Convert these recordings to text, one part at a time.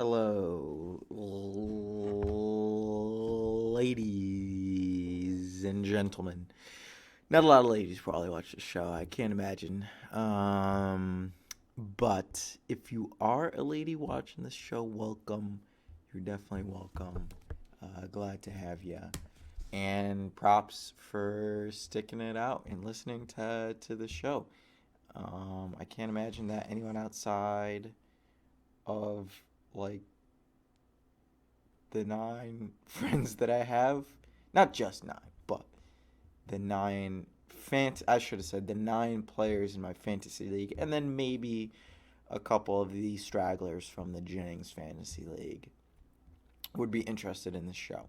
Hello, ladies and gentlemen. Not a lot of ladies probably watch this show. I can't imagine. But if you are a lady watching this show, welcome. You're definitely welcome. Glad to have you. And props for sticking it out and listening to the show. I can't imagine that anyone outside of like the nine friends that I have, not just nine, but the I should have said the nine players in my fantasy league, and then maybe a couple of the stragglers from the Jennings fantasy league would be interested in this show.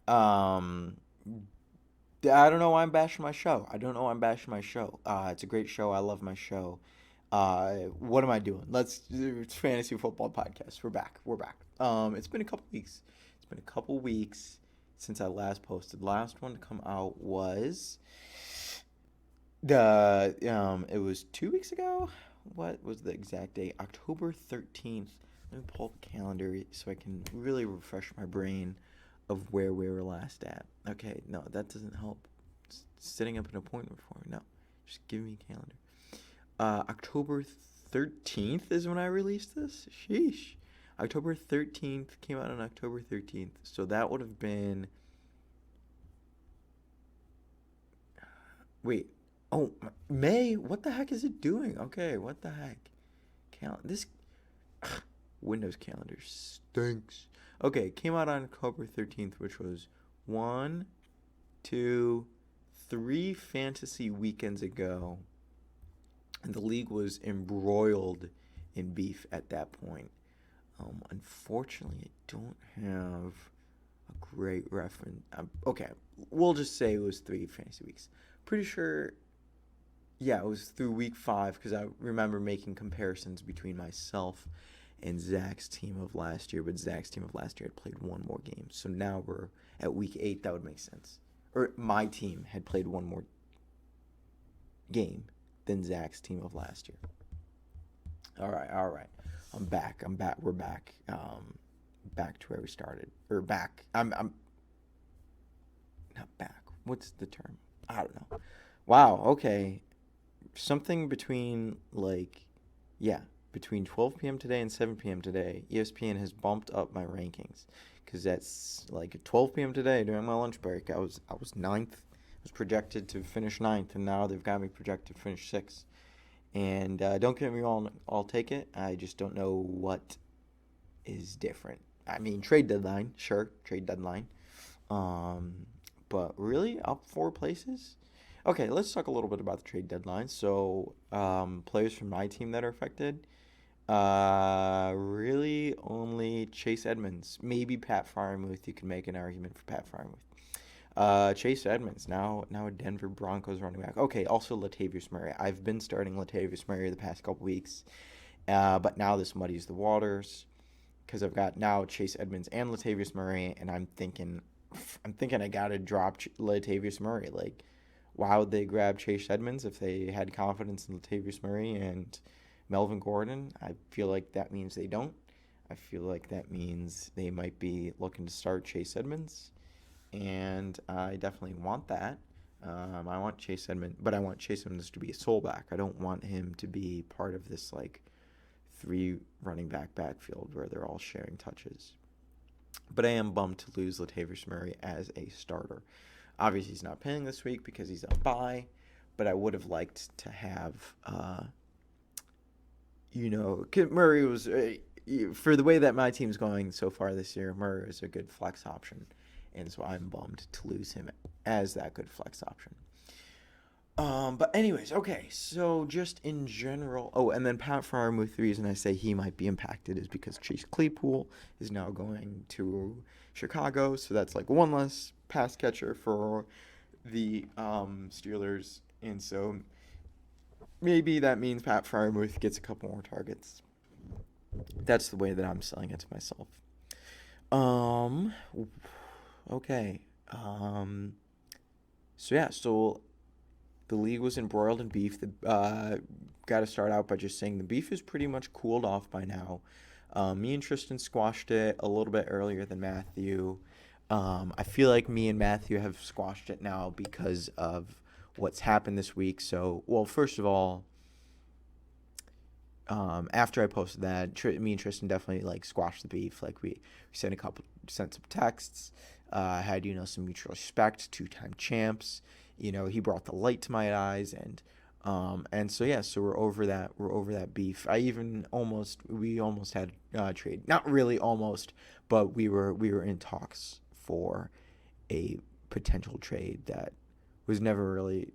Um, I don't know why I'm bashing my show. I don't know why I'm bashing my show. It's a great show. I love my show. What am I doing? It's fantasy football podcast. We're back. We're back. It's been a couple weeks. It's been a couple weeks since I last posted. Last one to come out was it was 2 weeks ago. What was the exact date? October 13th. Let me pull up the calendar so I can really refresh my brain of where we were last at. Okay, no, that doesn't help. Setting up an appointment for me. No, just give me a calendar. October 13th is when I released this. Sheesh. October 13th came out on October 13th. So that would have been. Wait. Oh, May? What the heck is it doing? Okay, what the heck? This Windows calendar stinks. Okay, it came out on October 13th, which was 1, 2, 3 fantasy weekends ago. And the league was embroiled in beef at that point. Unfortunately, I don't have a great reference. Okay, we'll just say it was 3 fantasy weeks. Pretty sure, yeah, it was through week 5 because I remember making comparisons between myself and Zach's team of last year. But Zach's team of last year had played one more game. So now we're at week 8. That would make sense. Or my team had played one more game than Zach's team of last year. All right. I'm back. We're back. Back to where we started. Or back. I'm not back. What's the term? I don't know. Wow. Okay. Something between between 12 p.m. today and 7 p.m. today, ESPN has bumped up my rankings because that's like at 12 p.m. today during my lunch break. I was ninth. Was projected to finish ninth, and now they've got me projected to finish sixth. And don't get me wrong, I'll take it. I just don't know what is different. I mean, trade deadline, sure, trade deadline. But really, up 4 places? Okay, let's talk a little bit about the trade deadline. So, players from my team that are affected. Really only Chase Edmonds. Maybe Pat Freiermuth. You can make an argument for Pat Freiermuth. Chase Edmonds, now a Denver Broncos running back. Okay, also Latavius Murray. I've been starting Latavius Murray the past couple weeks, but now this muddies the waters because I've got now Chase Edmonds and Latavius Murray, and I'm thinking I gotta drop Latavius Murray. Like, why would they grab Chase Edmonds if they had confidence in Latavius Murray and Melvin Gordon? I feel like that means they don't. I feel like that means they might be looking to start Chase Edmonds. And I definitely want that. I want Chase Edmonds, but I want Chase Edmonds to be a sole back. I don't want him to be part of this like 3 running back backfield where they're all sharing touches. But I am bummed to lose Latavius Murray as a starter. Obviously, he's not playing this week because he's on bye, but I would have liked to have, Murray was, for the way that my team's going so far this year, Murray is a good flex option. And so I'm bummed to lose him as that good flex option. But anyways, okay. So just in general, and then Pat Freiermuth, the reason I say he might be impacted is because Chase Claypool is now going to Chicago, so that's like one less pass catcher for the Steelers, and so maybe that means Pat Freiermuth gets a couple more targets. That's the way that I'm selling it to myself. Okay. So the league was embroiled in beef. Got to start out by just saying the beef is pretty much cooled off by now. Me and Tristan squashed it a little bit earlier than Matthew. I feel like me and Matthew have squashed it now because of what's happened this week. So, well, first of all, after I posted that, me and Tristan definitely like squashed the beef. Like we sent some texts, had some mutual respect, 2-time champs. He brought the light to my eyes, and so yeah, so we're over that. We're over that beef. We almost had trade. Not really almost, but we were in talks for a potential trade that was never really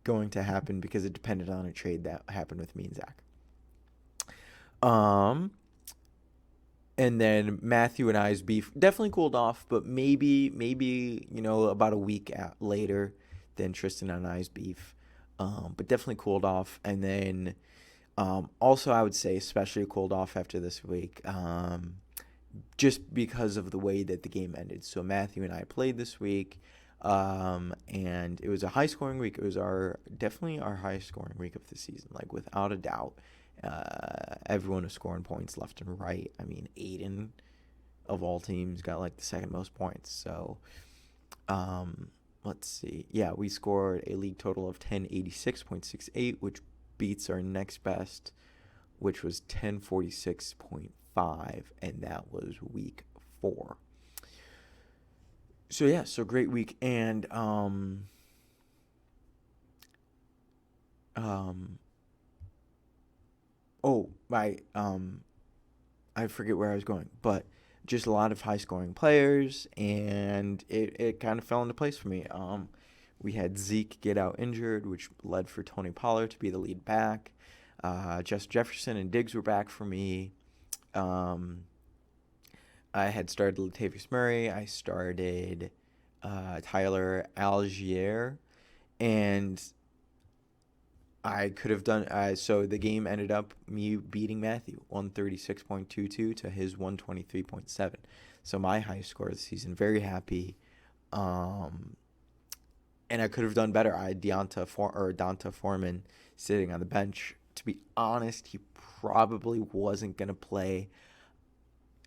going to happen because it depended on a trade that happened with me and Zach. Um, and then Matthew and I's beef definitely cooled off, but maybe about a week later than Tristan and I's beef. But definitely cooled off, and then also I would say especially cooled off after this week, just because of the way that the game ended. So Matthew and I played this week. And it was a high scoring week. It was definitely our highest scoring week of the season, like without a doubt. Everyone was scoring points left and right. I mean, Aiden of all teams got like the second most points. So, let's see. Yeah, we scored a league total of 1086.68, which beats our next best, which was 1046.5, and that was week 4. So yeah, so great week, and I forget where I was going, but just a lot of high scoring players, and it kind of fell into place for me. We had Zeke get out injured, which led for Tony Pollard to be the lead back. Jess Jefferson and Diggs were back for me. I had started Latavius Murray. I started Tyler Algier, and I could have done. So the game ended up me beating Matthew 136.22 to his 123.7. So my highest score of the season. Very happy. And I could have done better. I had Donta Foreman sitting on the bench. To be honest, he probably wasn't gonna play.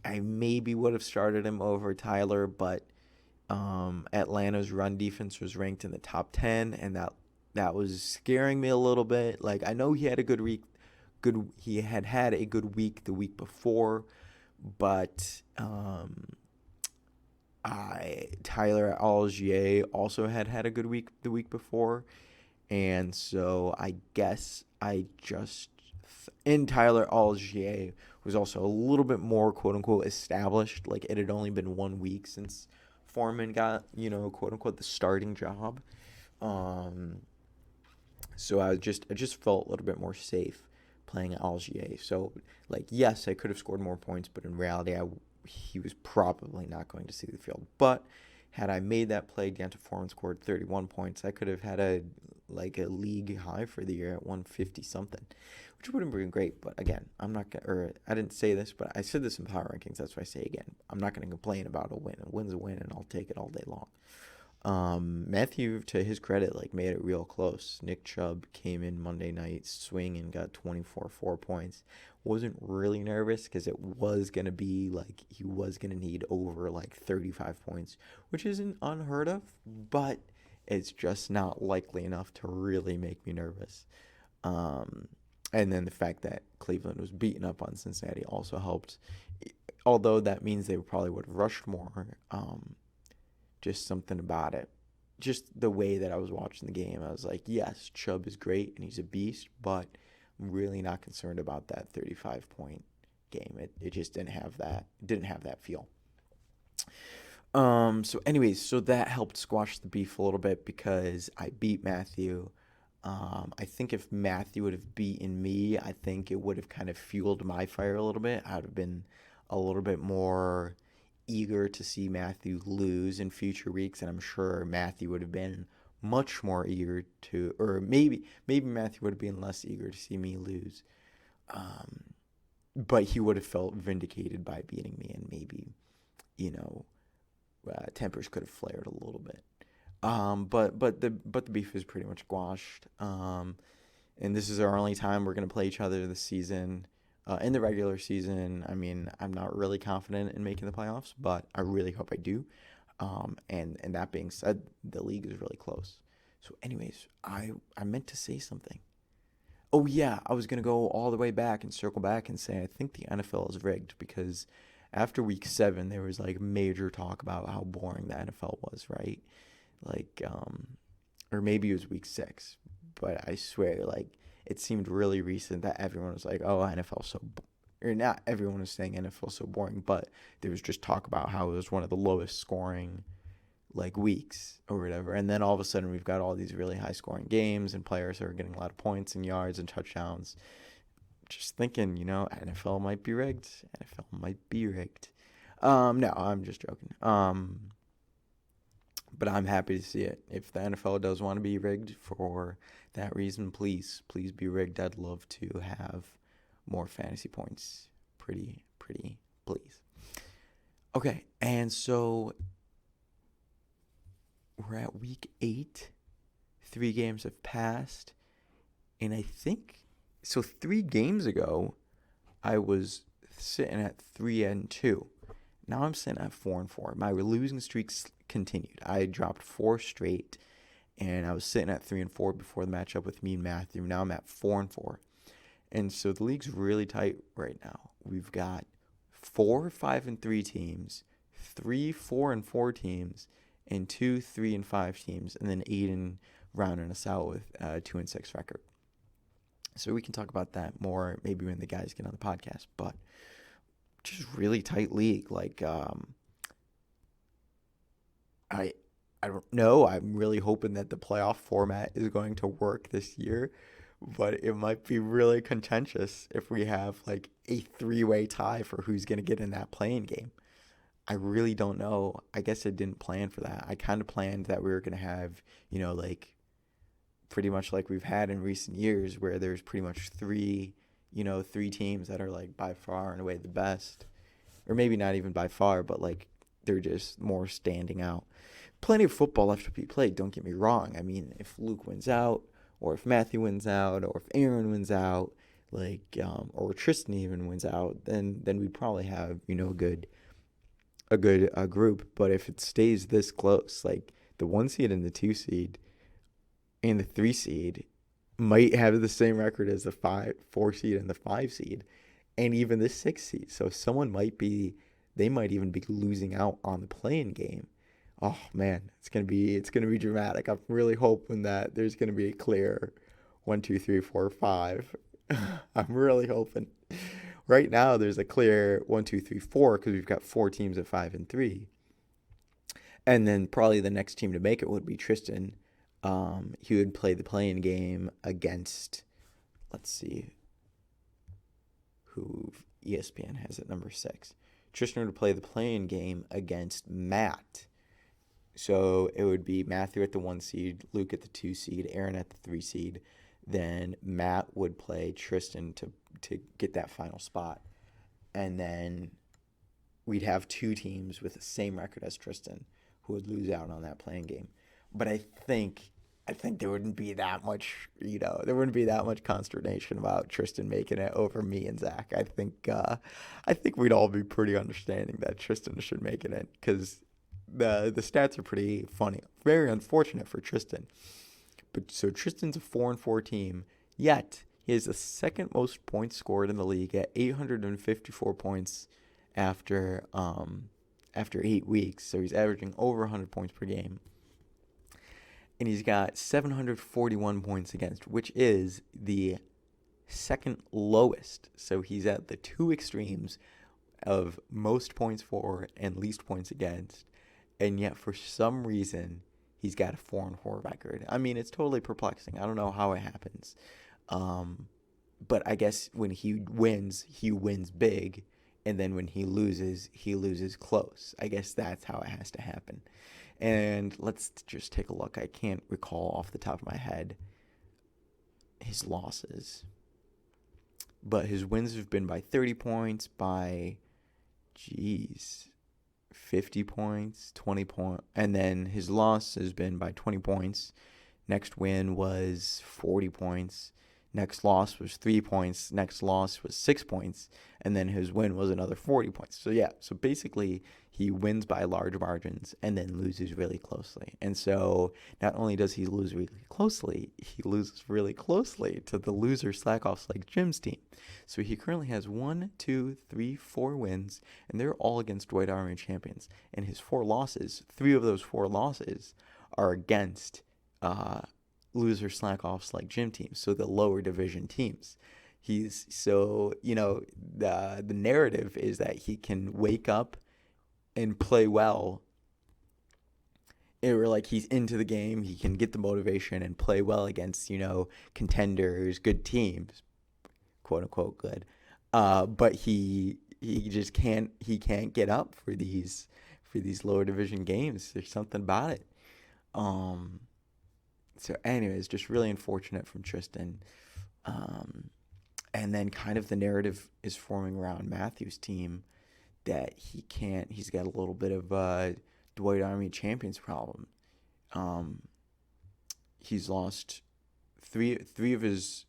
I maybe would have started him over Tyler, but Atlanta's run defense was ranked in the top 10, and that was scaring me a little bit. Like, I know he had a good week. He had a good week the week before, but Tyler Algier also had a good week the week before, and so I guess and Tyler Algier was also a little bit more quote unquote established. Like, it had only been 1 week since Foreman got, quote unquote the starting job. So I just felt a little bit more safe playing Algier. So, like, yes, I could have scored more points, but in reality, he was probably not going to see the field. But had I made that play, Donta Foreman scored 31 points. I could have had a league high for the year at 150 something, which would have been great. But again, I didn't say this, but I said this in power rankings. That's why I say again, I'm not going to complain about a win. A win's a win, and I'll take it all day long. Matthew, to his credit, made it real close. Nick Chubb came in Monday night swing and got 4 points. Wasn't really nervous because it was going to be he was going to need over 35 points, which isn't unheard of, but it's just not likely enough to really make me nervous. And then the fact that Cleveland was beaten up on Cincinnati also helped, although that means they probably would have rushed more. Just something about it. Just the way that I was watching the game, I was like, yes, Chubb is great and he's a beast, but I'm really not concerned about that 35-point game. It just didn't have that feel. So anyways, so that helped squash the beef a little bit because I beat Matthew. I think if Matthew would have beaten me, I think it would have kind of fueled my fire a little bit. I would have been a little bit more eager to see Matthew lose in future weeks, and I'm sure Matthew would have been much more eager to, or maybe Matthew would have been less eager to see me lose. But he would have felt vindicated by beating me, and maybe, tempers could have flared a little bit. But the beef is pretty much squashed. And this is our only time we're gonna play each other this season. In the regular season, I mean, I'm not really confident in making the playoffs, but I really hope I do. And that being said, the league is really close. So, anyways, I meant to say something. Oh yeah, I was gonna go all the way back and circle back and say I think the NFL is rigged because after week 7 there was like major talk about how boring the NFL was, right? Like, or maybe it was week 6, but I swear, like, it seemed really recent that everyone was like, "Oh, NFL so," or not everyone was saying NFL so boring, but there was just talk about how it was one of the lowest scoring like weeks or whatever. And then all of a sudden we've got all these really high scoring games and players who are getting a lot of points and yards and touchdowns. Just thinking, NFL might be rigged. NFL might be rigged. No, I'm just joking. But I'm happy to see it. If the NFL does want to be rigged for that reason, please be rigged. I'd love to have more fantasy points. Pretty, please. Okay, and so we're at week 8. 3 games have passed. And I think, so 3 games ago, I was sitting at 3-2. Now I'm sitting at 4-4. My losing streaks continued. I dropped 4 straight, and I was sitting at 3-4 before the matchup with me and Matthew. Now I'm at 4-4. And so the league's really tight right now. We've got 4 5-3 teams, 3 4-4 teams, and 2 3-5 teams, and then Aiden rounding us out with a 2-6 record. So we can talk about that more maybe when the guys get on the podcast, but just really tight league. Like, I don't know. I'm really hoping that the playoff format is going to work this year, but it might be really contentious if we have like a 3-way tie for who's going to get in that playing game. I really don't know. I guess I didn't plan for that. I kind of planned that we were going to have, like pretty much like we've had in recent years where there's pretty much 3 teams that are like by far and away the best. Or maybe not even by far, but like they're just more standing out. Plenty of football left to be played, don't get me wrong. I mean, if Luke wins out, or if Matthew wins out, or if Aaron wins out, like, or Tristan even wins out, then we probably have, a good group. But if it stays this close, like the 1 seed and the 2 seed and the 3 seed might have the same record as the 4 seed and the 5 seed, and even the 6 seed. So they might even be losing out on the play-in game. Oh man, it's gonna be dramatic. I'm really hoping that there's gonna be a clear 1, 2, 3, 4, 5. I'm really hoping. Right now, there's a clear 1, 2, 3, 4 because we've got 4 teams at 5-3, and then probably the next team to make it would be Tristan. He would play the play-in game against, let's see, who ESPN has at number 6. Tristan would play the play-in game against Matt. So it would be Matthew at the 1 seed, Luke at the 2 seed, Aaron at the 3 seed. Then Matt would play Tristan to get that final spot. And then we'd have 2 teams with the same record as Tristan who would lose out on that playing game. But I think there wouldn't be that much, there wouldn't be that much consternation about Tristan making it over me and Zach. I think we'd all be pretty understanding that Tristan should make it in because the stats are pretty funny. Very unfortunate for Tristan. But so Tristan's a 4-4 team, yet he has the second most points scored in the league at 854 points after 8 weeks. So he's averaging over 100 points per game. And he's got 741 points against, which is the second lowest. So he's at the 2 extremes of most points for and least points against. And yet, for some reason, he's got a 4-4 record. I mean, it's totally perplexing. I don't know how it happens. But I guess when he wins big. And then when he loses close. I guess that's how it has to happen. And let's just take a look. I can't recall off the top of my head his losses. But his wins have been by 30 points, by, 50 points, 20 points. And then his loss has been by 20 points. Next win was 40 points. Next loss was 3 points. Next loss was 6 points. And then his win was another 40 points. So, yeah. So, basically, he wins by large margins and then loses really closely. And so, not only does he lose really closely, he loses really closely to the loser Slackoffs like Jim's team. So, he currently has 1, 2, 3, 4 wins, and they're all against Dwight Army champions. And his 4 losses, 3 of those 4 losses are against loser slack-offs like gym teams, so the lower division teams. He's so, the narrative is that he can wake up and play well, or like he's into the game, he can get the motivation and play well against, contenders, good teams, quote unquote good. But he can't get up for these lower division games. There's something about it. So anyways, just really unfortunate from Tristan. And then kind of the narrative is forming around Matthew's team that he's got a little bit of a Dwight Army champions problem. He's lost three of his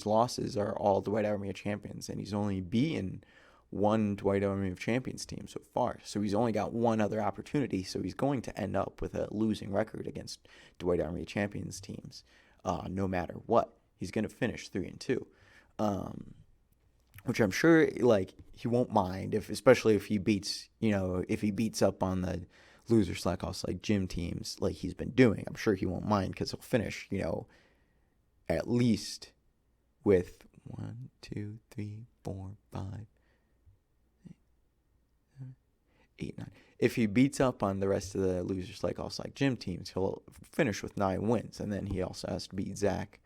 losses are all Dwight Army of champions, and he's only beaten one Dwight Army of champions team so far. So he's only got one other opportunity. So he's going to end up with a losing record against Dwight Army of champions teams, no matter what. He's going to finish 3-2, which I'm sure he won't mind especially if he beats up on the loser slack-offs like gym teams like he's been doing. I'm sure he won't mind because he'll finish at least with 1, 2, 3, 4, 5. 8, 9. If he beats up on the rest of the losers like gym teams, he'll finish with 9 wins, and then he also has to beat Zach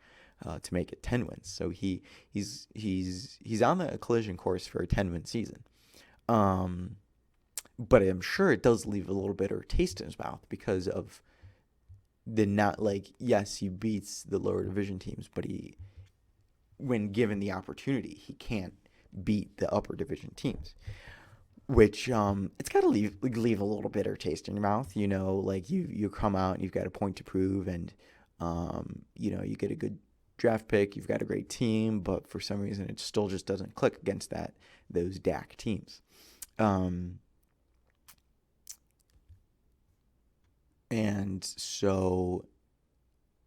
to make it 10 wins. So he's on the collision course for a 10-win season. But I'm sure it does leave a little bitter taste in his mouth because of yes, he beats the lower division teams, but when given the opportunity, he can't beat the upper division teams. Which it's got to leave a little bitter taste in your mouth, you come out and you've got a point to prove, and you get a good draft pick, you've got a great team, but for some reason it still just doesn't click against those DAC teams. And so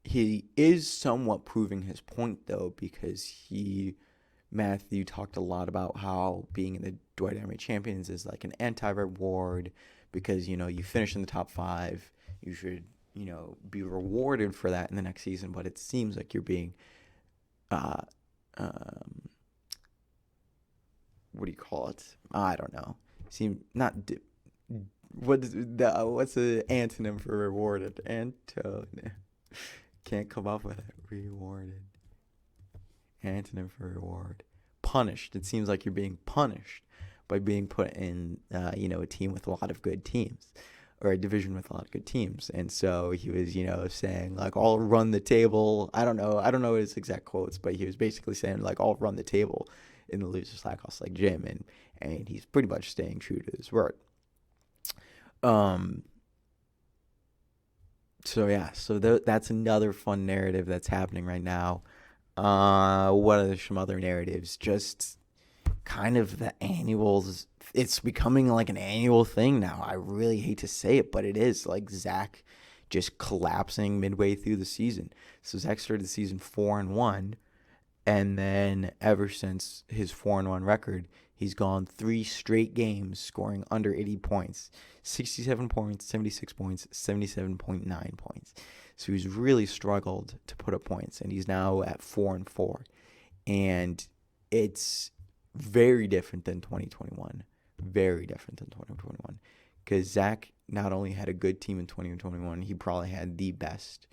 he is somewhat proving his point though, because Matthew talked a lot about how being in the Dwight Army Champions is like an anti-reward because, you finish in the top 5. You should, be rewarded for that in the next season. But it seems like you're being, what do you call it? I don't know. What's the antonym for rewarded? Can't come up with it. Rewarded. Antonym for reward. Punished. It seems like you're being punished by being put in, a team with a lot of good teams, or a division with a lot of good teams. And so he was, saying I'll run the table. I don't know his exact quotes, but he was basically saying I'll run the table in the loser slack-offs like Jim, and he's pretty much staying true to his word. So yeah, that's another fun narrative that's happening right now. What are some other narratives? Just kind of the annuals. It's becoming like an annual thing now. I really hate to say it, but it is. Zach just collapsing midway through the season. So Zach started the season 4-1, and then ever since his 4-1 record, he's gone 3 straight games scoring under 80 points. 67 points, 76 points, 77.9 points. So he's really struggled to put up points, and he's now at 4-4. And it's very different than 2021. Very different than 2021. Because Zach not only had a good team in 2021, he probably had the best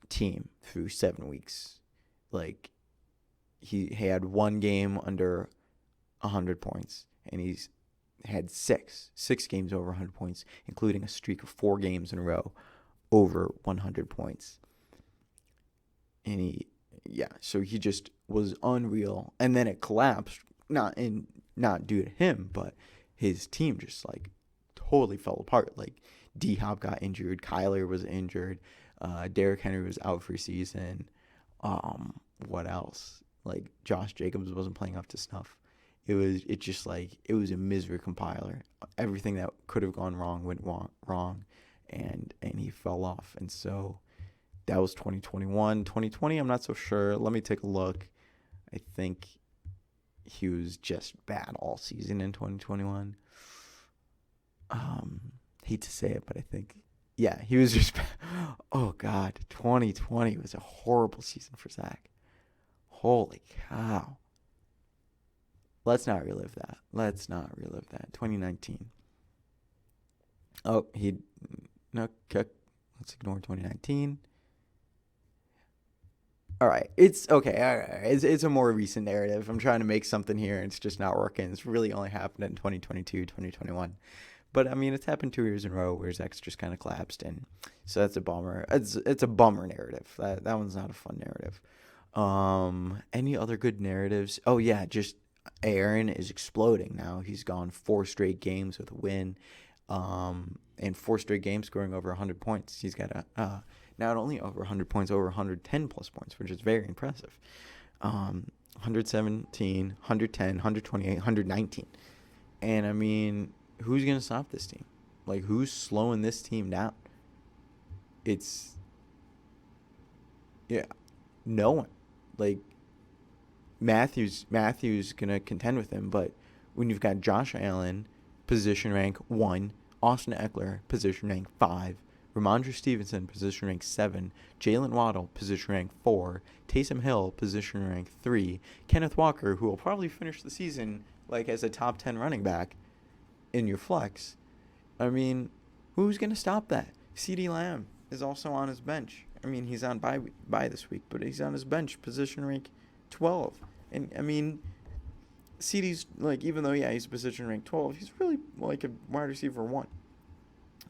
team through 7 weeks. He had 1 game under 100 points, and he's had 6 games over 100 points, including a streak of 4 games in a row over 100 points. And so he just was unreal. And then it collapsed, not due to him, but his team just totally fell apart. D-Hop got injured, Kyler was injured, Derrick Henry was out for season. What else? Like Josh Jacobs wasn't playing up to snuff. It was a misery compiler. Everything that could have gone wrong went wrong, and he fell off. And so that was 2021. 2020, I'm not so sure. Let me take a look. I think he was just bad all season in 2021. Hate to say it, but I think, yeah, he was just. Oh God, 2020 was a horrible season for Zach. Holy cow! Let's not relive that. 2019. Oh, no. Let's ignore 2019. All right, it's okay. All right. It's a more recent narrative. I'm trying to make something here, and it's just not working. It's really only happened in 2022, 2021. But I mean, it's happened 2 years in a row where Zach's just kind of collapsed, and so that's a bummer. It's a bummer narrative. That one's not a fun narrative. Any other good narratives? Oh yeah, just Aaron is exploding now. He's gone 4 straight games with a win, and 4 straight games scoring over 100 points. He's got not only over 100 points, over 110 plus points, which is very impressive. 117, 110, 128, 119. And I mean, who's going to stop this team? Like, who's slowing this team down? No one. Like, Matthew's going to contend with him, but when you've got Josh Allen, position rank 1, Austin Eckler, position rank 5, Ramondre Stevenson, position rank 7, Jalen Waddle, position rank 4, Taysom Hill, position rank 3, Kenneth Walker, who will probably finish the season like as a top 10 running back in your flex. I mean, who's going to stop that? CeeDee Lamb is also on his bench. I mean, he's on bye this week, but he's on his bench, position rank 12. And I mean, CeeDee's like, even though he's position rank 12, he's really like a wide receiver 1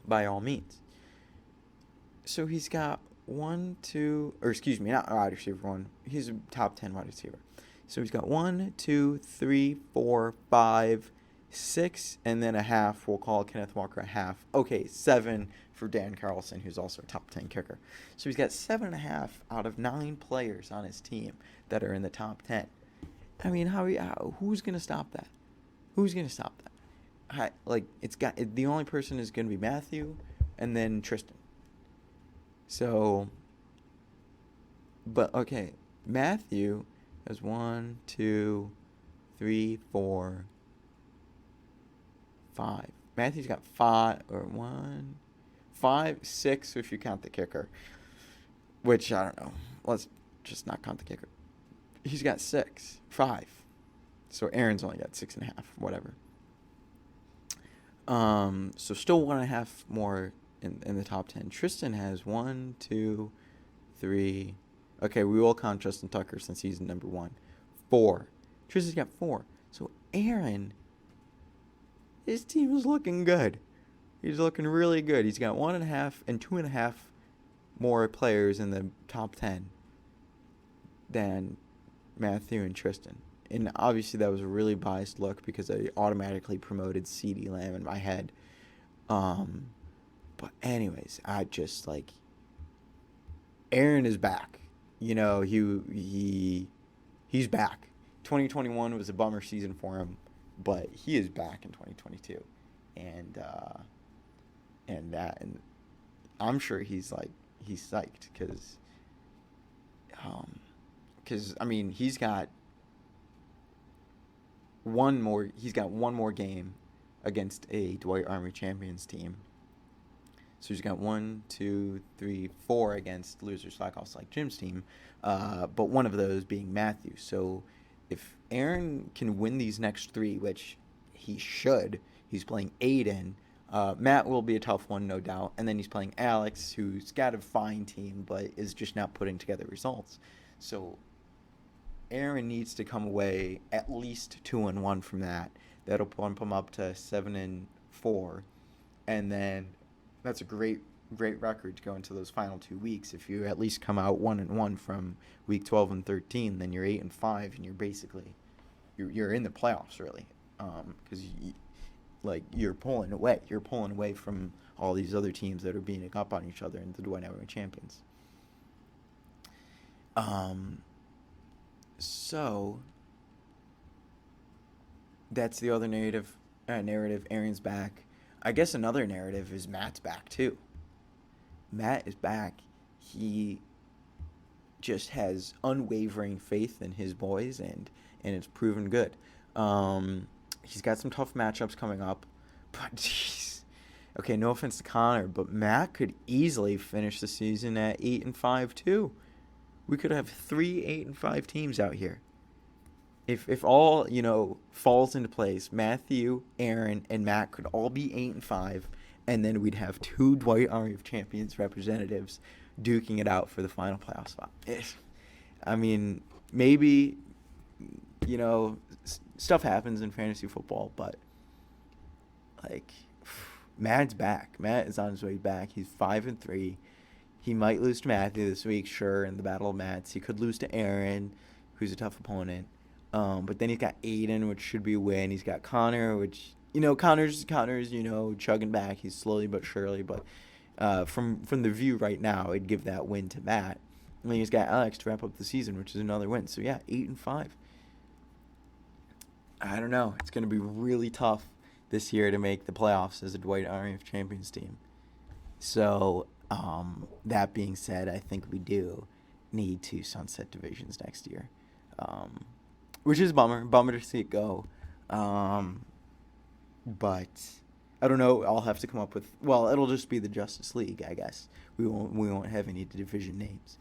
by all means. So he's got not wide receiver 1. He's a top 10 wide receiver. So he's got 1, 2, 3, 4, 5, 6, and then a half. We'll call Kenneth Walker a half. Okay, 7 for Dan Carlson, who's also a top 10 kicker. So he's got 7.5 out of 9 players on his team that are in the top 10. I mean, who's gonna stop that? Who's gonna stop that? The only person is gonna be Matthew, and then Tristan. So, but okay, Matthew has 1, 2, 3, 4, 5. Matthew's got 5, 6 if you count the kicker, which I don't know. Let's just not count the kicker. He's got 5. So Aaron's only got 6.5, whatever. So still 1.5 more in the top 10. Tristan has 1, 2, 3. Okay, we will count Justin Tucker since he's number 1. 4. Tristan's got 4. So Aaron, his team is looking good. He's looking really good. He's got 1.5 and 2.5 more players in the top 10 than Matthew and Tristan. And obviously that was a really biased look because I automatically promoted CeeDee Lamb in my head. But anyways, I just like, Aaron is back. You know, he's back. 2021 was a bummer season for him, but he is back in 2022. And I'm sure he's psyched because I mean, he's got one more game against a Dwight Army Champions team. So he's got 1, 2, 3, 4 against losers like Jim's team, but one of those being Matthew. So if Aaron can win these next 3, which he should, he's playing Aiden. Matt will be a tough one, no doubt. And then he's playing Alex, who's got a fine team, but is just not putting together results. So Aaron needs to come away at least 2-1 from that. That'll bump him up to 7-4. And then that's a great record to go into those final 2 weeks. If you at least come out 1-1 from week 12 and 13, then you're 8-5, and you're basically you're in the playoffs really, because you're pulling away from all these other teams that are beating up on each other in the Dwight Army Champions. Um, so that's the other narrative. Narrative. Aaron's back. I guess another narrative is Matt's back too. Matt is back. He just has unwavering faith in his boys, and it's proven good. He's got some tough matchups coming up, but jeez. Okay, no offense to Connor, but Matt could easily finish the season at 8-5 too. We could have 3 8-5 teams out here. If all falls into place, Matthew, Aaron, and Matt could all be 8-5, and then we'd have two Dwight Army of Champions representatives duking it out for the final playoff spot. I mean, maybe stuff happens in fantasy football, but like Matt's back. Matt is on his way back. He's 5-3. He might lose to Matthew this week, sure, in the Battle of Mats. He could lose to Aaron, who's a tough opponent. But then he's got Aiden, which should be a win. He's got Connor, which Connor's chugging back. He's slowly but surely. But from the view right now, it'd give that win to Matt. And then he's got Alex to wrap up the season, which is another win. So yeah, 8-5. I don't know. It's going to be really tough this year to make the playoffs as a Dwight Army of Champions team. So that being said, I think we do need to sunset divisions next year, which is bummer to see it go. But I don't know. I'll have to come up with. Well, it'll just be the Justice League, I guess. We won't have any division names.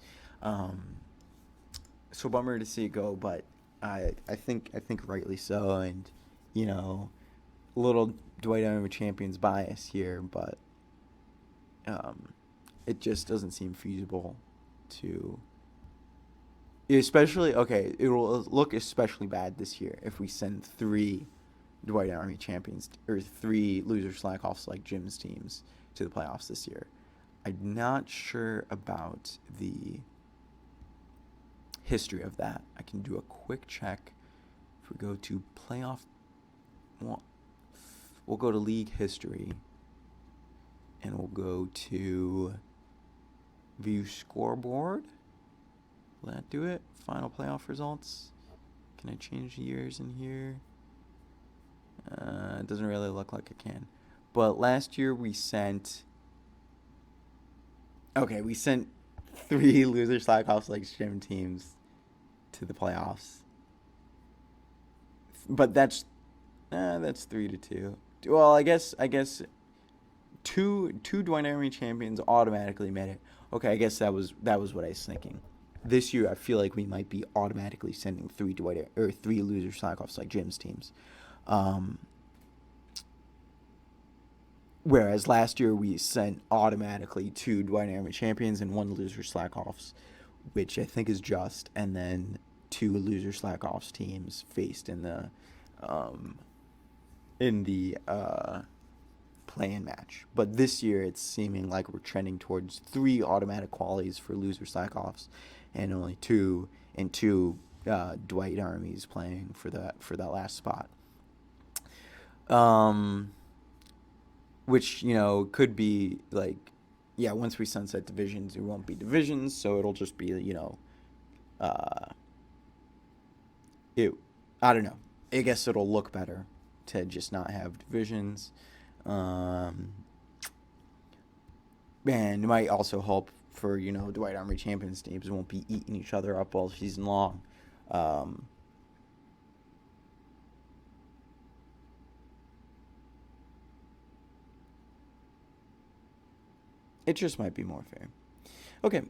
So bummer to see it go, but I think rightly so, and little Dwight Army Champions bias here, but it just doesn't seem feasible to. Especially it will look especially bad this year if we send 3 Dwight Army Champions or 3 loser slack-offs like Jim's teams to the playoffs this year. I'm not sure about the history of that. I can do a quick check. If we go to playoff, we'll go to league history, and we'll go to view scoreboard. Will that do it? Final playoff results. Can I change years in here? It doesn't really look like I can. But last year we sent 3 loser slack-offs like Jim teams to the playoffs. But that's 3-2. Well, I guess 2 Dwight Army Champions automatically made it. Okay, I guess that was what I was thinking. This year, I feel like we might be automatically sending 3 loser slack-offs like Jim's teams. Whereas last year we sent automatically 2 Dwight Army Champions and 1 loser slack-offs, which I think is just, and then 2 loser slack-offs teams faced in the play-in match. But this year it's seeming like we're trending towards 3 automatic qualities for loser slack-offs, and only 2 Dwight Armies playing for that last spot. Which could be like, once we sunset divisions, it won't be divisions, so it'll just be I don't know. I guess it'll look better to just not have divisions. And it might also help for, Dwight Army Champions teams won't be eating each other up all season long. It just might be more fair. Okay.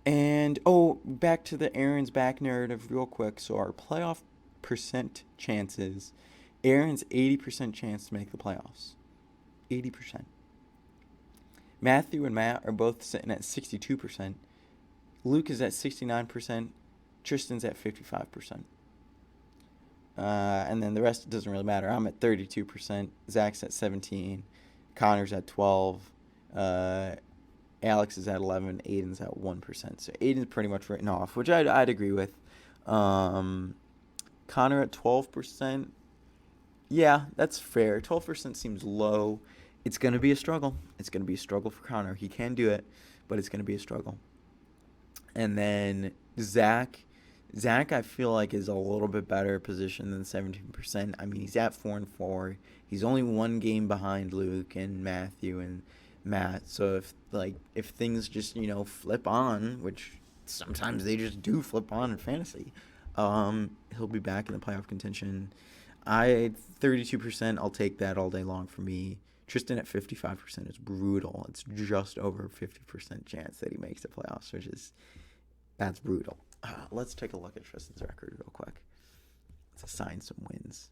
And back to the Aaron's back narrative real quick. So our playoff percent chances, Aaron's 80% chance to make the playoffs. 80%. Matthew and Matt are both sitting at 62%. Luke is at 69%. Tristan's at 55%. And then the rest doesn't really matter. I'm at 32%. Zach's at 17%. Connor's at 12%. Alex is at 11%. Aiden's at 1%. So Aiden's pretty much written off, which I'd agree with. Connor at 12%. Yeah, that's fair. 12% seems low. It's going to be a struggle. It's going to be a struggle for Connor. He can do it, but it's going to be a struggle. And then Zach. Zach, I feel like is a little bit better position than 17%. I mean, he's at 4-4. He's only one game behind Luke and Matthew and Matt. So if things just flip on, which sometimes they just do flip on in fantasy, he'll be back in the playoff contention. 32%. I'll take that all day long for me. Tristan at 55% is brutal. It's just over 50% chance that he makes the playoffs, which is that's brutal. Let's take a look at Tristan's record real quick. Let's assign some wins.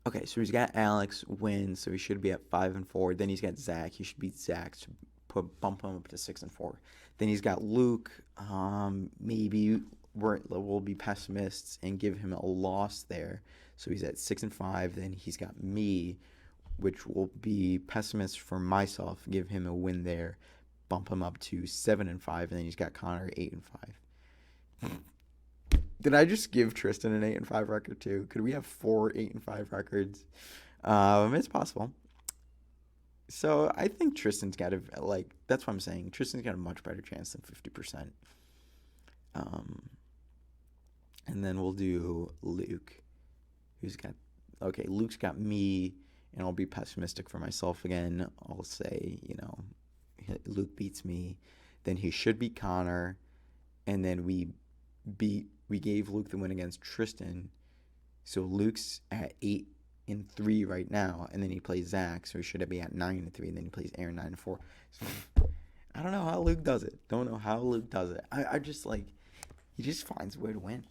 Okay, so he's got Alex wins, so he should be at 5-4. Then he's got Zach. He should beat Zach to bump him up to 6-4. Then he's got Luke. Maybe we'll be pessimists and give him a loss there. So he's at 6-5. Then he's got me, which will be pessimist for myself. Give him a win there, bump him up to 7-5. And then he's got Connor 8-5. Did I just give Tristan an 8-5 record too? Could we have 4 8-5 records? It's possible. So I think Tristan's got that's what I'm saying. Tristan's got a much better chance than 50%. And then we'll do Luke, Luke's got me, and I'll be pessimistic for myself again. I'll say, Luke beats me, then he should beat Connor, and then we gave Luke the win against Tristan, so Luke's at 8-3 right now, and then he plays Zach, so he should be at 9-3, and then he plays Aaron 9-4. So, I don't know how Luke does it. I just he just finds a way to win.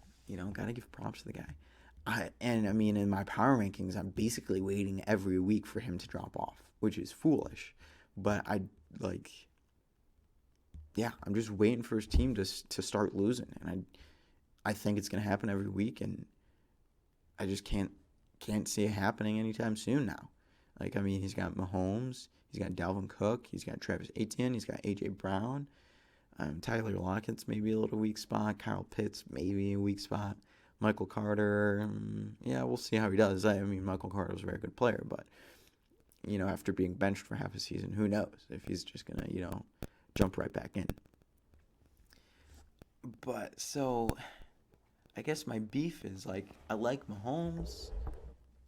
Gotta give props to the guy. In my power rankings, I'm basically waiting every week for him to drop off, which is foolish. But I'm just waiting for his team to start losing, and I think it's gonna happen every week, and I just can't see it happening anytime soon now. He's got Mahomes, he's got Dalvin Cook, he's got Travis Etienne, he's got A.J. Brown, Tyler Lockett's maybe a little weak spot, Kyle Pitts maybe a weak spot, Michael Carter, we'll see how he does. Michael Carter was a very good player, but, after being benched for half a season, who knows if he's just going to, jump right back in. But, so, I guess my beef is, I like Mahomes,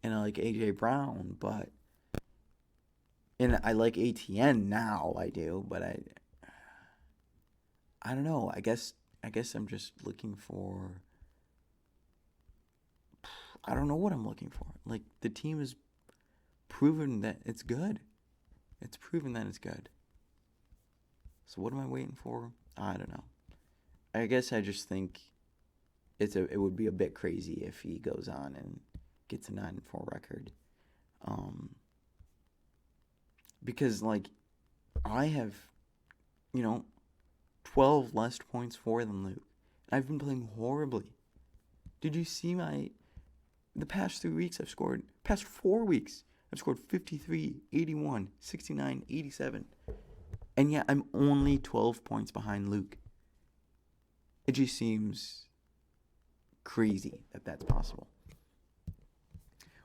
and I like A.J. Brown, and I like ATN now, I do, but I don't know. I guess I'm just looking for. I don't know what I'm looking for. The team has proven that it's good. It's proven that it's good. So what am I waiting for? I don't know. I guess I just think it would be a bit crazy if he goes on and gets a 9-4 record. Because I have 12 less points for than Luke. I've been playing horribly. Did you see the past 3 weeks past 4 weeks, I've scored 53, 81, 69, 87. And yet I'm only 12 points behind Luke. It just seems crazy that that's possible.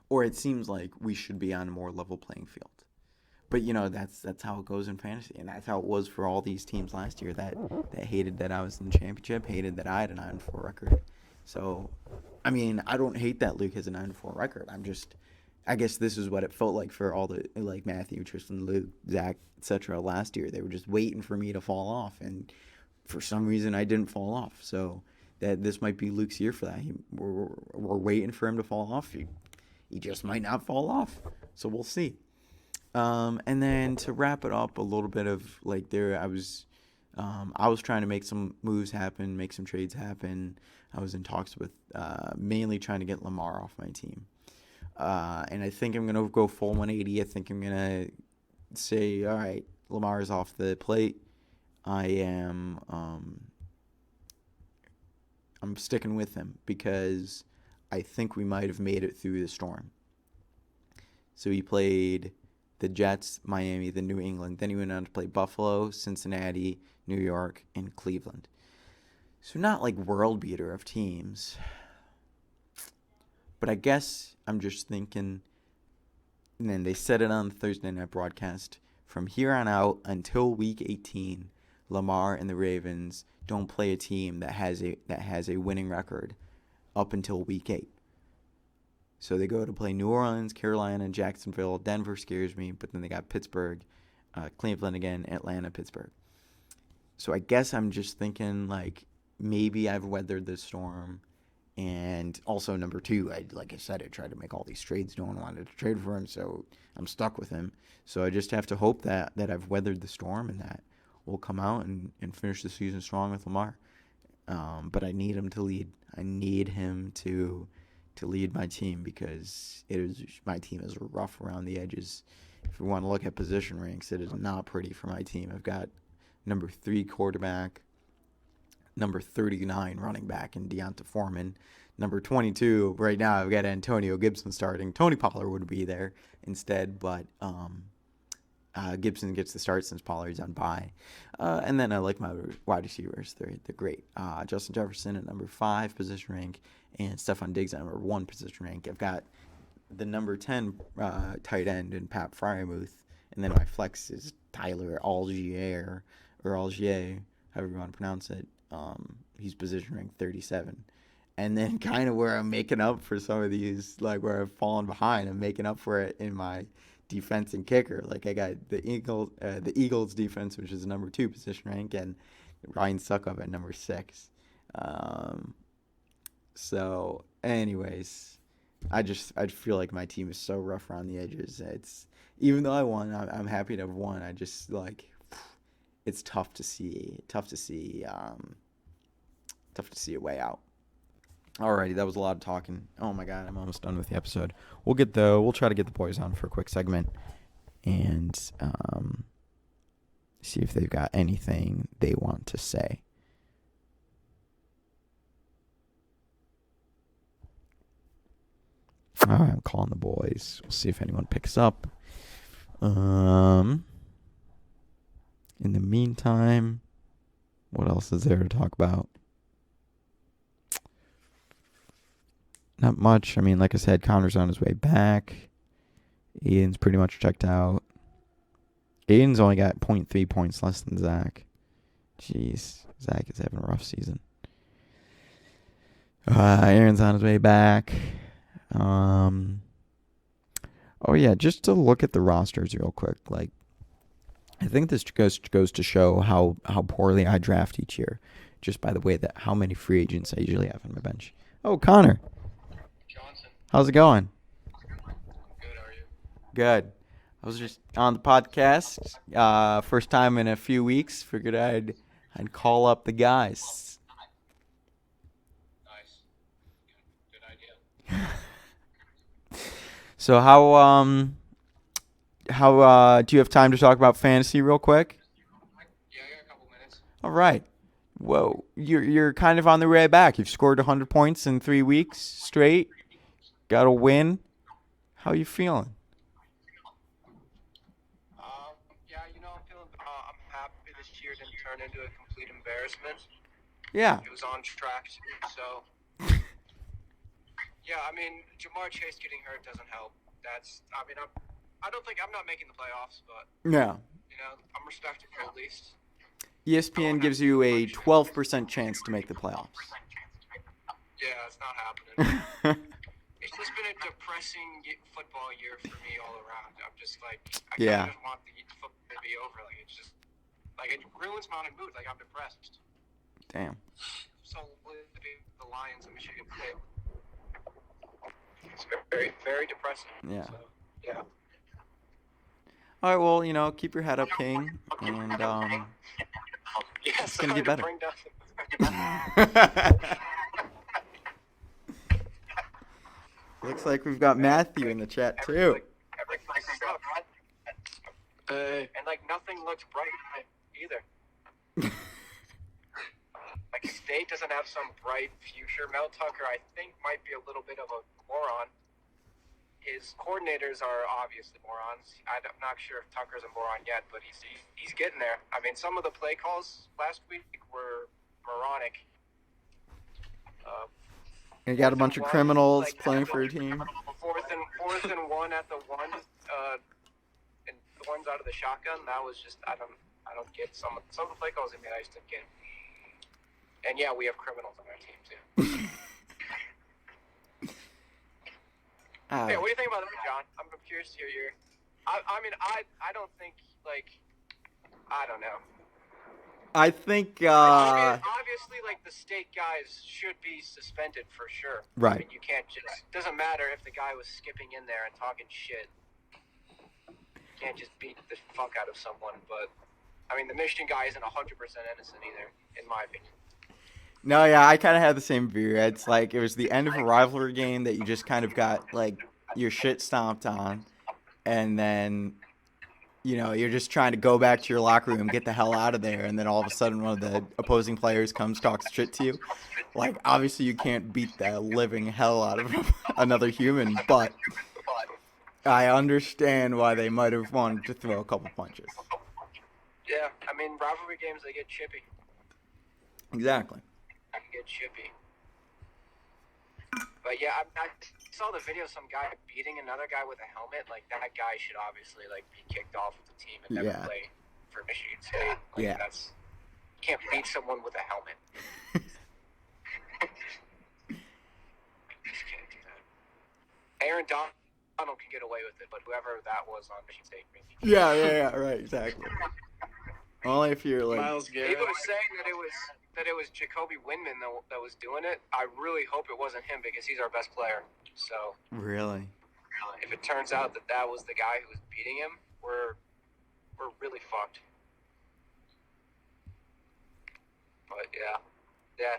Or it seems like we should be on a more level playing field. But, that's how it goes in fantasy. And that's how it was for all these teams last year that hated that I was in the championship, hated that I had a 9-4 record. So, I don't hate that Luke has a 9-4 record. I guess this is what it felt like for all the, Matthew, Tristan, Luke, Zach, etc. last year. They were just waiting for me to fall off. And for some reason, I didn't fall off. So, this might be Luke's year for that. We're waiting for him to fall off. He just might not fall off. So, we'll see. And then to wrap it up, a little bit of I was trying to make some moves happen, make some trades happen. I was in talks with mainly trying to get Lamar off my team, and I think I'm gonna go full 180. I think I'm gonna say, all right, Lamar is off the plate. I'm sticking with him because I think we might have made it through the storm. So he played the Jets, Miami, then New England. Then he went on to play Buffalo, Cincinnati, New York, and Cleveland. So not world beater of teams. But I guess I'm just thinking And then they said it on the Thursday night broadcast. From here on out until week 18, Lamar and the Ravens don't play a team that has a winning record up until week 8. So they go to play New Orleans, Carolina, Jacksonville. Denver scares me, but then they got Pittsburgh, Cleveland again, Atlanta, Pittsburgh. So I guess I'm just thinking, like, maybe I've weathered the storm. And also, number 2, like I said, I tried to make all these trades. No one wanted to trade for him, so I'm stuck with him. So I just have to hope that I've weathered the storm and that we'll come out and finish the season strong with Lamar. But I need him to lead. I need him to lead my team because my team is rough around the edges. If we want to look at position ranks, it is not pretty for my team. I've got number 3 quarterback, number 39 running back in Deonta Foreman. Number 22, right now I've got Antonio Gibson starting. Tony Pollard would be there instead, but Gibson gets the start since Pollard's on bye. And then I like my wide receivers. They're great. Justin Jefferson at number 5 position rank and Stephon Diggs at number 1 position rank. I've got the number 10 tight end in Pat Fryermuth. And then my flex is Tyler Algier, however you want to pronounce it. He's position ranked 37. And then kind of where I'm making up for some of these, like where I've fallen behind, I'm making up for it in my defense and kicker. Like I got the Eagles defense, which is the number 2 position rank, and Ryan Suckup at number 6. So anyways, I feel like my team is so rough around the edges. It's, even though I won, I'm happy to have won. I just, like, it's tough to see a way out. Alrighty, that was a lot of talking. Oh my god, I'm almost done with the episode. We'll try to get the boys on for a quick segment and see if they've got anything they want to say. Alright, I'm calling the boys. We'll see if anyone picks up. In the meantime, what else is there to talk about? Not much. I mean, like I said, Connor's on his way back. Aiden's pretty much checked out. Aiden's only got 0.3 points less than Zach. Jeez, Zach is having a rough season. Aaron's on his way back. Oh yeah, just to look at the rosters real quick. Like, I think this goes to show how poorly I draft each year, just by the way that how many free agents I usually have on my bench. Oh, Connor. Johnson. How's it going? Good, how are you? Good. I was just on the podcast, first time in a few weeks. Figured I'd call up the guys. Nice. Good idea. So how do you have time to talk about fantasy real quick? Yeah, I got a couple minutes. All right. Whoa, you're kind of on the way back. You've scored 100 points in 3 weeks straight. Got a win. How you feeling? Yeah, I'm feeling. I'm happy this year didn't turn into a complete embarrassment. Yeah. It was on track, so. Yeah, I mean, Jamar Chase getting hurt doesn't help. I'm not making the playoffs, but. Yeah. I'm respectable at least. ESPN gives you a 12% chance to make the playoffs. Yeah, it's not happening. It's just been a depressing football year for me all around. I'm just like, I kind of just want the football to be over. Like, it's just, like, it ruins my mood. Like, I'm depressed. Damn. So, the Lions in Michigan State. It's very, very depressing. Yeah. So, yeah. All right, well, keep your head up, King, and It's gonna get better. Looks like we've got Matthew in the chat too. And like nothing looks bright either. Like State doesn't have some bright future. Mel Tucker, I think, might be a little bit of a moron. His coordinators are obviously morons. I'm not sure if Tucker's a moron yet, but he's getting there. I mean, some of the play calls last week were moronic. You got a bunch of criminals playing for your team. Fourth and 1 at the 1. and the ones out of the shotgun, that was just I don't get some of the play calls they made. I just didn't get. And yeah, we have criminals on our team too. Hey, what do you think about that, John? I'm curious to hear your. I mean, I don't think I don't know. I think obviously, like the state guys should be suspended for sure. Right. I mean, you can't just. Doesn't matter if the guy was skipping in there and talking shit. You can't just beat the fuck out of someone. But I mean, the Michigan guy isn't 100% innocent either, in my opinion. No, yeah, I kind of had the same view. It's like it was the end of a rivalry game that you just kind of got like your shit stomped on, and then you're just trying to go back to your locker room, get the hell out of there, and then all of a sudden one of the opposing players comes, talks shit to you. Like, obviously you can't beat the living hell out of another human, but I understand why they might have wanted to throw a couple punches. Yeah, I mean, rivalry games, they get chippy. Exactly. I can get chippy. But yeah, I saw the video of some guy beating another guy with a helmet. Like, that guy should obviously, like, be kicked off of the team and never play for Michigan State. Like, you can't beat someone with a helmet. Just can't do that. Aaron Donald can get away with it, but whoever that was on Michigan State, maybe. Yeah, right, exactly. Only if you're like. Miles Garrett. People were saying that it was Jacoby Windman that was doing it. I really hope it wasn't him because he's our best player. So. Really? If it turns out that was the guy who was beating him, we're really fucked. But yeah,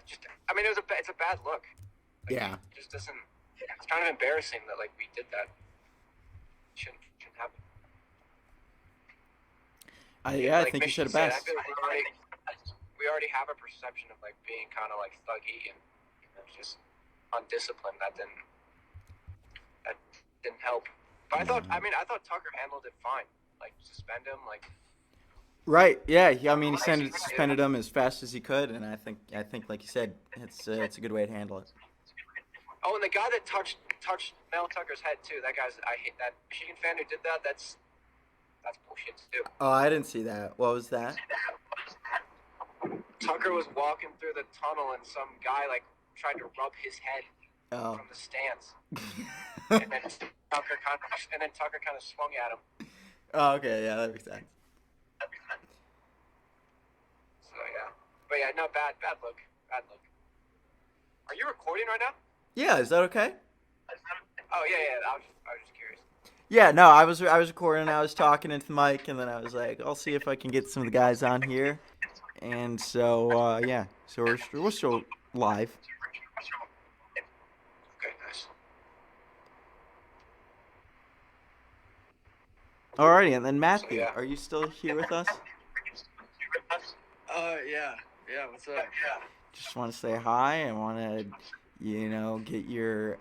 just I mean it's a bad look. Like, yeah. It just doesn't. It's kind of embarrassing that like we did that. Shouldn't happen. I think you said it best. I feel like we already have a perception of like being kind of like thuggy and just undisciplined. That didn't help. But I thought Tucker handled it fine. Like suspend him, like. Right. Yeah. I mean, he suspended him as fast as he could, and I think like you said, it's a good way to handle it. Oh, and the guy that touched Mel Tucker's head too. That guy's. I hate that Michigan fan who did that. That's bullshit too. Oh, I didn't see that. What was that? Tucker was walking through the tunnel and some guy like tried to rub his head from the stands. and then Tucker kind of swung at him. Oh, okay, yeah, that makes sense. So yeah, but yeah, no, bad look. Are you recording right now? Yeah, is that okay? Oh yeah. I was just curious. Yeah, no, I was recording. I was talking into the mic, and then I was like, I'll see if I can get some of the guys on here. And so, yeah, so we're still live. Okay, nice. Alrighty, and then Matthew, So, yeah. Are you still here with us? Yeah, what's up? Just want to say hi. I want to, get your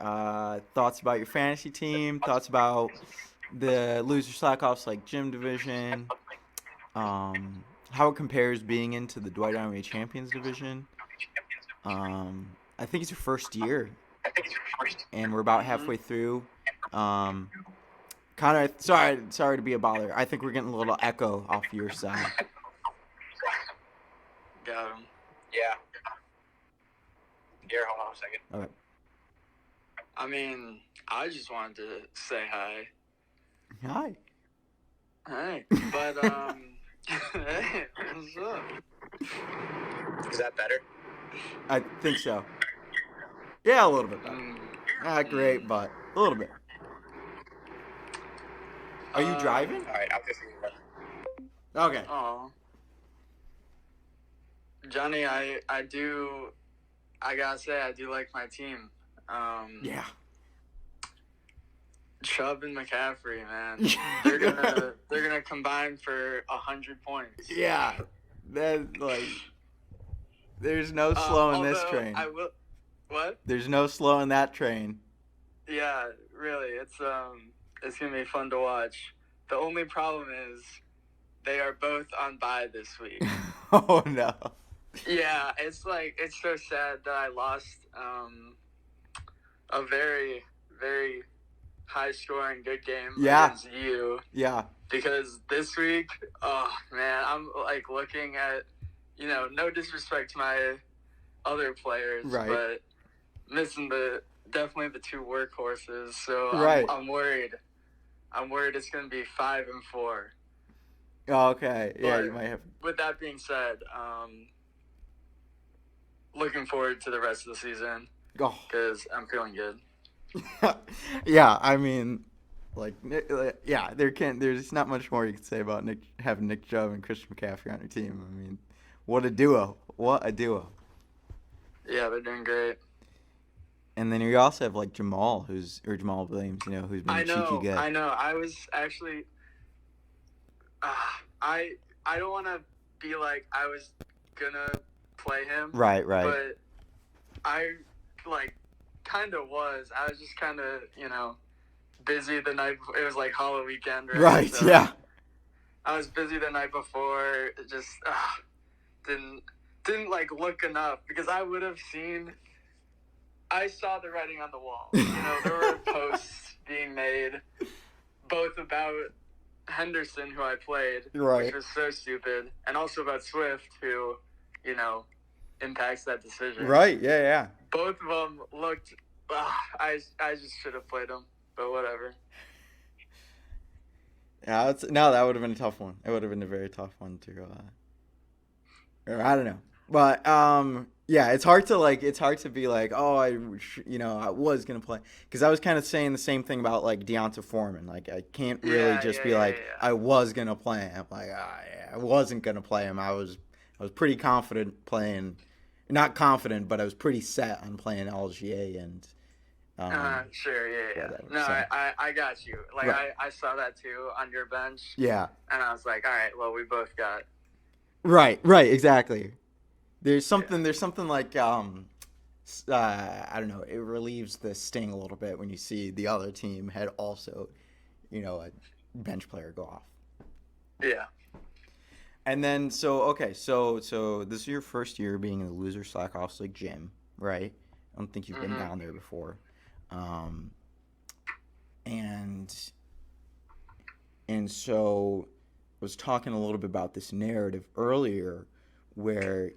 thoughts about your fantasy team, thoughts about the loser slack-offs like gym division, how it compares being into the Dwight Army Champions division. I think it's your first year, and we're about halfway through. Connor, sorry to be a bother. I think we're getting a little echo off your side. Got him. Yeah. Here, hold on a second. Okay. I mean, I just wanted to say hi. Hi. Hi. But, hey, what's up? Is that better? I think so. Yeah, a little bit better. Not great, but a little bit. Are you driving? All right, I'll just. Okay. Oh. Johnny, I gotta say, I do like my team. Yeah. Chubb and McCaffrey, man. They're gonna combine for 100 points. Yeah. That there's no slowing this train. What? There's no slowing that train. Yeah, really. It's gonna be fun to watch. The only problem is they are both on bye this week. Oh no. Yeah, it's so sad that I lost a very, very high-scoring good game Yeah. against you. Yeah. Because this week, oh, man, I'm, like, looking at, no disrespect to my other players, Right. but missing definitely the two workhorses, so Right. I'm worried. I'm worried it's going to be 5-4. Oh, okay. Yeah, But you might have. with that being said, looking forward to the rest of the season Oh. because I'm feeling good. Yeah, I mean, yeah, there's not much more you can say about having Nick Chubb and Christian McCaffrey on your team. I mean, what a duo. What a duo. Yeah, they're doing great. And then you also have like Jamal Williams, who's been cheeky good. I know. I was actually, I don't want to be like I was gonna play him. Right. But I kind of was. I was just kind of busy the night before. It was like Halloween weekend, right? Right. So yeah. I was busy the night before. Just didn't look enough because I would have seen. I saw the writing on the wall. There were posts being made, both about Henderson, who I played, Right. which was so stupid, and also about Swift, who, impacts that decision. Right. Yeah. Both of them looked. I just should have played them, but whatever. Yeah. That would have been a tough one. It would have been a very tough one to. Or I don't know, but yeah, it's hard to be like, oh, I was gonna play, because I was kind of saying the same thing about like Deonta Foreman. Like, I can't really I was gonna play him. Like, I wasn't gonna play him. I was pretty confident playing, not confident, but I was pretty set on playing LGA and. Sure, yeah. Whatever, no, so. I got you. Like, Right. I saw that too on your bench. Yeah. And I was like, all right, well, we both got. Right, exactly. There's something like I don't know, it relieves the sting a little bit when you see the other team had also, a bench player go off. Yeah. And then so this is your first year being in the loser / off league gym, right? I don't think you've been down there before. And so I was talking a little bit about this narrative earlier, where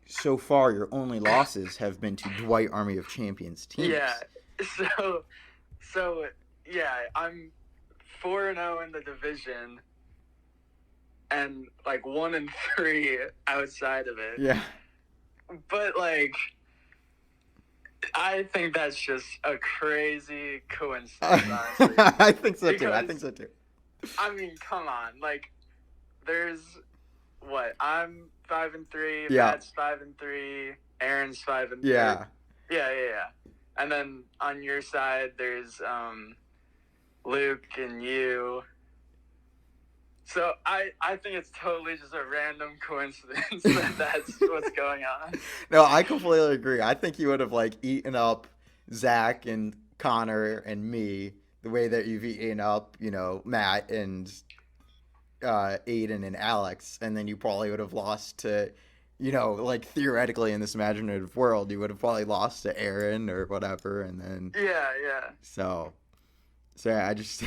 so far your only losses have been to Dwight Army of Champions teams. Yeah. So yeah, I'm 4-0 in the division, and 1-3 outside of it. Yeah. But I think that's just a crazy coincidence, honestly. I think so too. I mean, come on. There's what? I'm 5-3. Yeah. Matt's 5-3. Aaron's 5-3. Yeah. Yeah. And then on your side, there's Luke and you. So I think it's totally just a random coincidence that that's what's going on. No, I completely agree. I think you would have eaten up Zach and Connor and me the way that you've eaten up, Matt and Aiden and Alex, and then you probably would have lost to, theoretically in this imaginative world, you would have probably lost to Aaron or whatever, and then Yeah. So yeah, I just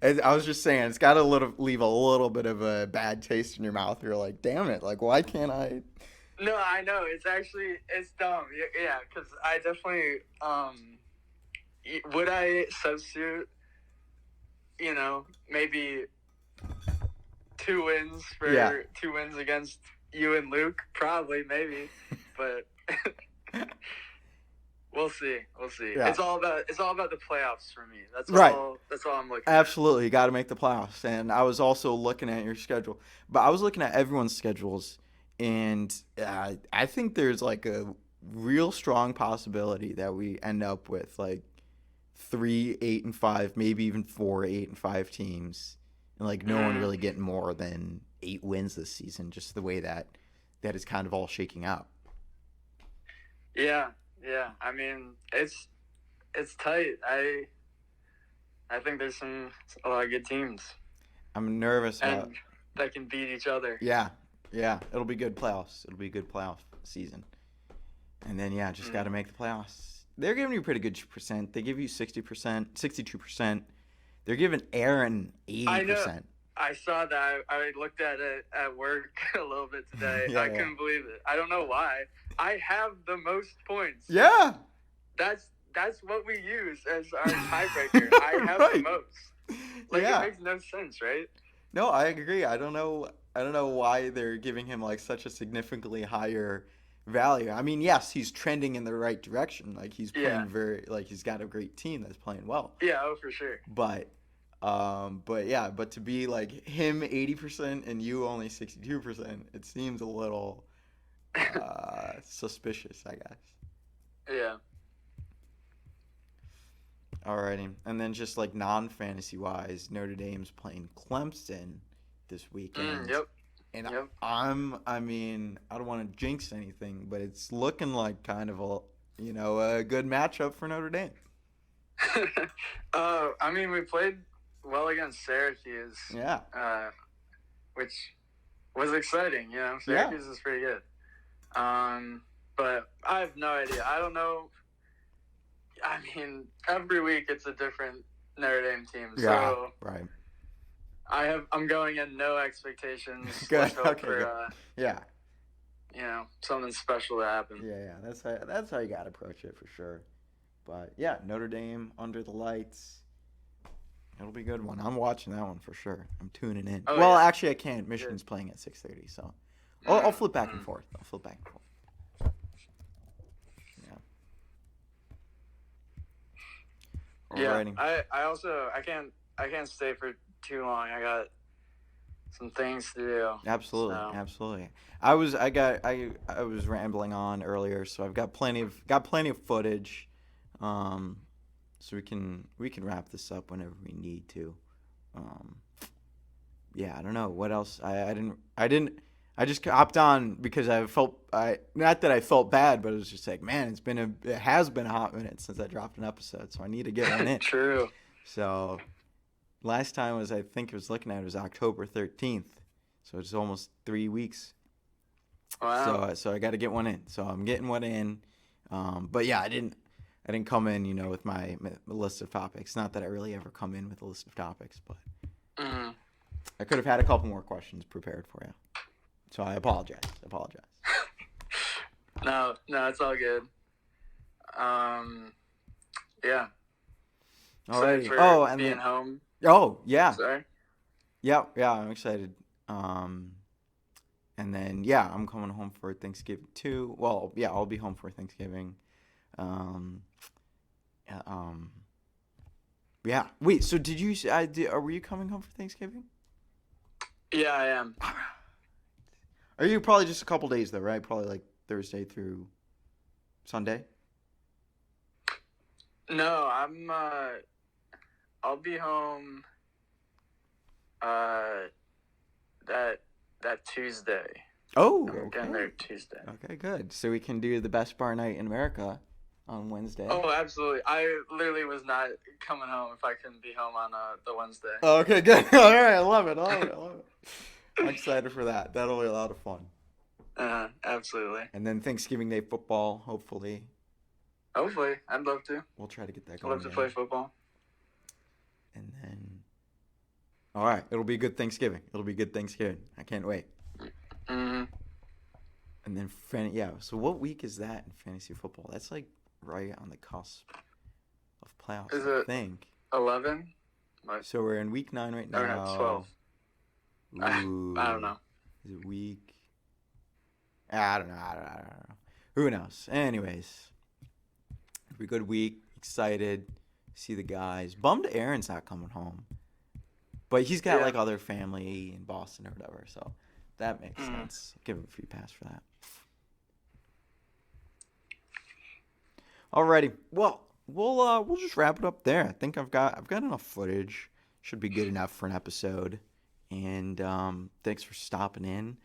I was just saying, it's got to leave a little bit of a bad taste in your mouth. You're like, damn it, why can't I? No, I know. It's dumb. Yeah, because I definitely, would I substitute, maybe 2 wins for 2 wins against you and Luke? Probably, maybe. But we'll see. Yeah. It's all about the playoffs for me. That's Right. That's all I'm looking Absolutely, you got to make the playoffs. And I was also looking at your schedule, but I was looking at everyone's schedules, and I think there's a real strong possibility that we end up with 3 8-5, maybe even 4 8-5 teams, and no one really getting more than 8 wins this season. Just the way that is kind of all shaking out. Yeah. I mean, it's tight. I think there's a lot of good teams. I'm nervous about that can beat each other. Yeah. It'll be good playoffs. It'll be a good playoff season. And then, yeah, just got to make the playoffs. They're giving you pretty good percent. They give you 60%, 62%. They're giving Aaron 80%. I know. I saw that. I looked at it at work a little bit today. I couldn't believe it. I don't know why. I have the most points. Yeah. That's what we use as our tiebreaker. I have the most. Like, it makes no sense, right? No, I agree. I don't know why they're giving him like such a significantly higher value. I mean, yes, he's trending in the right direction. Like he's playing he's got a great team that's playing well. Yeah, for sure. But to be like him 80% and you only 62%, it seems a little suspicious, I guess. Yeah. Alrighty, and then just like non-fantasy wise, Notre Dame's playing Clemson this weekend. And I mean, I don't want to jinx anything, but it's looking like kind of a good matchup for Notre Dame. I mean, we played well against Syracuse. Yeah. Which was exciting, you know. Syracuse is pretty good. But I have no idea. I don't know. I mean, every week it's a different Notre Dame team. Yeah, so right. I'm going in no expectations. Good. Let's hope Okay. for, yeah. You know, something special to happen. Yeah. That's how you gotta approach it for sure. But yeah, Notre Dame under the lights. It'll be a good one. I'm watching that one for sure. I'm tuning in. Actually, I can't. Michigan's playing at 6:30, so I'll flip back and forth. Yeah, I can't stay for too long. I got some things to do. Absolutely. I was rambling on earlier, so I've got plenty of footage, so we can wrap this up whenever we need to. I don't know what else. I just hopped on because I felt bad, but it was just like, man, it has been a hot minute since I dropped an episode, so I need to get one in. True. So last time was October 13th, so it's almost 3 weeks. Wow. So I got to get one in. So I'm getting one in. But yeah, I didn't come in, with my list of topics. Not that I really ever come in with a list of topics, but I could have had a couple more questions prepared for you. So I apologize. No, it's all good. Yeah. All right. And being home. Oh, yeah. Sorry. Yeah, I'm excited. And then I'm coming home for Thanksgiving too. Well, yeah, I'll be home for Thanksgiving. Yeah. Wait. So did you? Were you coming home for Thanksgiving? Yeah, I am. Are you probably just a couple days though, right? Probably like Thursday through Sunday. No, I'll be home. That Tuesday. Oh, I'm getting there Tuesday. Okay, good. So we can do the best bar night in America on Wednesday. Oh, absolutely. I literally was not coming home if I couldn't be home on the Wednesday. Okay, good. All right, I love it. I'm excited for that. That'll be a lot of fun. Absolutely. And then Thanksgiving Day football, hopefully. Hopefully. I'd love to. We'll try to get that I'd going. love to play football. And then... All right. It'll be a good Thanksgiving. I can't wait. Mm-hmm. And then, so what week is that in fantasy football? That's like right on the cusp of playoffs, I think. 11? So we're in week 9 right now. No, 12. Ooh. I don't know. Is it week? I don't know. Who knows? Anyways, it'll be a good week. Excited. See the guys. Bummed Aaron's not coming home. But he's got like other family in Boston or whatever, so that makes sense. I'll give him a free pass for that. Alrighty. Well, we'll just wrap it up there. I think I've got enough footage. Should be good enough for an episode. And thanks for stopping in.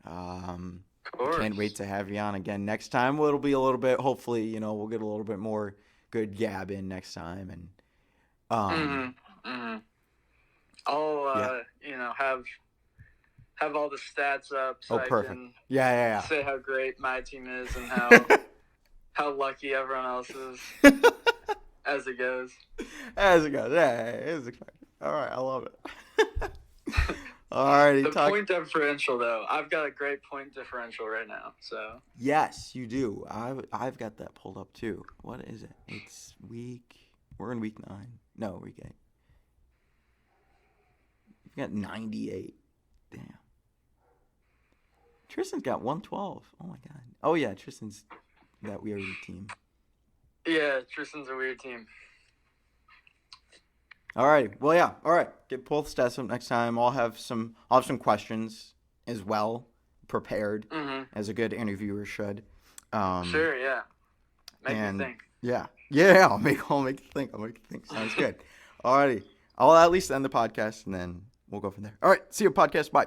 Can't wait to have you on again next time. Well, it'll be a little bit. Hopefully, we'll get a little bit more good gab in next time. And I'll have all the stats up so I perfect. can Yeah. say how great my team is and how how lucky everyone else is as it goes. As it goes. Yeah, it's expected. All right, I love it. Alrighty, The point differential, though, I've got a great point differential right now. So yes, you do. I've got that pulled up too. What is it? It's we're in week 9. No, week 8. We've got 98. Damn. Tristan's got 112. Oh my god. Oh yeah, Tristan's that weird team. yeah, Tristan's a weird team. Alrighty. Well, yeah. All right. Get pull the stats up next time. I'll have some questions as well prepared, as a good interviewer should. Sure. Yeah. Make me think. Yeah. I'll make you think. Sounds good. Alrighty. I'll at least end the podcast and then we'll go from there. All right. See you podcast. Bye.